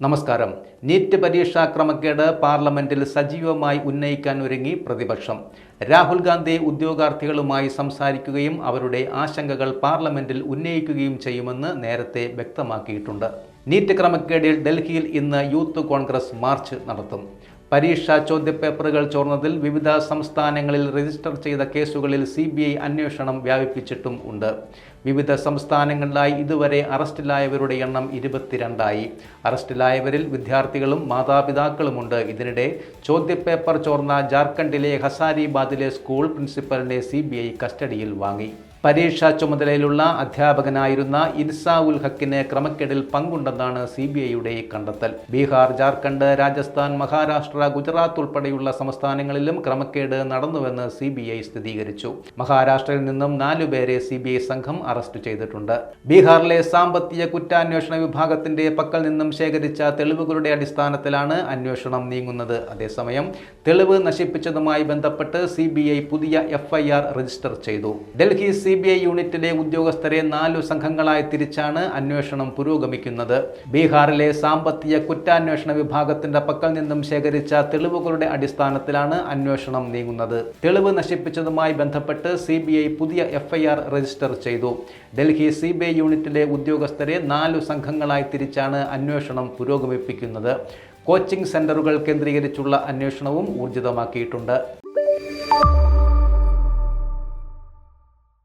നമസ്കാരം. നീറ്റ് പരീക്ഷാ ക്രമക്കേട് പാർലമെന്റിൽ സജീവമായി ഉന്നയിക്കാൻ ഒരുങ്ങി പ്രതിപക്ഷം. രാഹുൽ ഗാന്ധി ഉദ്യോഗാർത്ഥികളുമായി സംസാരിക്കുകയും അവരുടെ ആശങ്കകൾ പാർലമെന്റിൽ ഉന്നയിക്കുകയും ചെയ്യുമെന്ന് നേരത്തെ വ്യക്തമാക്കിയിട്ടുണ്ട്. നീറ്റ് ക്രമക്കേടിൽ ഡൽഹിയിൽ ഇന്ന് യൂത്ത് കോൺഗ്രസ് മാർച്ച് നടത്തും. പരീക്ഷാ ചോദ്യപേപ്പറുകൾ ചോർന്നതിൽ വിവിധ സംസ്ഥാനങ്ങളിൽ രജിസ്റ്റർ ചെയ്ത കേസുകളിൽ CBI അന്വേഷണം വ്യാപിപ്പിച്ചിട്ടും ഉണ്ട്. വിവിധ സംസ്ഥാനങ്ങളിലായി ഇതുവരെ അറസ്റ്റിലായവരുടെ എണ്ണം 22ആയി. അറസ്റ്റിലായവരിൽ വിദ്യാർത്ഥികളും മാതാപിതാക്കളുമുണ്ട്. ഇതിനിടെ ചോദ്യപേപ്പർ ചോർന്ന ജാർഖണ്ഡിലെ ഹസാരിബാദിലെ സ്കൂൾ പ്രിൻസിപ്പലിനെ CBI കസ്റ്റഡിയിൽ വാങ്ങി. പരീക്ഷാ ചുമതലയിലുള്ള അധ്യാപകനായിരുന്ന ഇൻസാ ഉൽ ഹക്കിന് ക്രമക്കേടിൽ പങ്കുണ്ടെന്നാണ് CBIയുടെ കണ്ടെത്തൽ. ബീഹാർ, ജാർഖണ്ഡ്, രാജസ്ഥാൻ, മഹാരാഷ്ട്ര, ഗുജറാത്ത് ഉൾപ്പെടെയുള്ള സംസ്ഥാനങ്ങളിലും ക്രമക്കേട് നടന്നുവെന്ന് CBI സ്ഥിരീകരിച്ചു. മഹാരാഷ്ട്രയിൽ നിന്നും 4 പേരെ CBI സംഘം അറസ്റ്റ് ചെയ്തിട്ടുണ്ട്. ബീഹാറിലെ സാമ്പത്തിക കുറ്റാന്വേഷണ വിഭാഗത്തിന്റെ പക്കൽ നിന്നും ശേഖരിച്ച തെളിവുകളുടെ അടിസ്ഥാനത്തിലാണ് അന്വേഷണം നീങ്ങുന്നത്. അതേസമയം തെളിവ് നശിപ്പിച്ചതുമായി ബന്ധപ്പെട്ട് CBI പുതിയ FIR രജിസ്റ്റർ ചെയ്തു. ഡൽഹി CBI യൂണിറ്റിലെ ഉദ്യോഗസ്ഥരെ 4 സംഘങ്ങളായി തിരിച്ചാണ് അന്വേഷണം പുരോഗമിക്കുന്നത്. ബീഹാറിലെ സാമ്പത്തിക കുറ്റാന്വേഷണ വിഭാഗത്തിന്റെ പക്കൽ നിന്നും ശേഖരിച്ച തെളിവുകളുടെ അടിസ്ഥാനത്തിലാണ് അന്വേഷണം നീങ്ങുന്നത്. തെളിവ് നശിപ്പിച്ചതുമായി ബന്ധപ്പെട്ട് CBI പുതിയ FIR രജിസ്റ്റർ ചെയ്തു. ഡൽഹി CBI യൂണിറ്റിലെ ഉദ്യോഗസ്ഥരെ 4 സംഘങ്ങളായി തിരിച്ചാണ് അന്വേഷണം പുരോഗമിപ്പിക്കുന്നത്. കോച്ചിംഗ് സെന്ററുകൾ കേന്ദ്രീകരിച്ചുള്ള അന്വേഷണവും ഊർജിതമാക്കിയിട്ടുണ്ട്.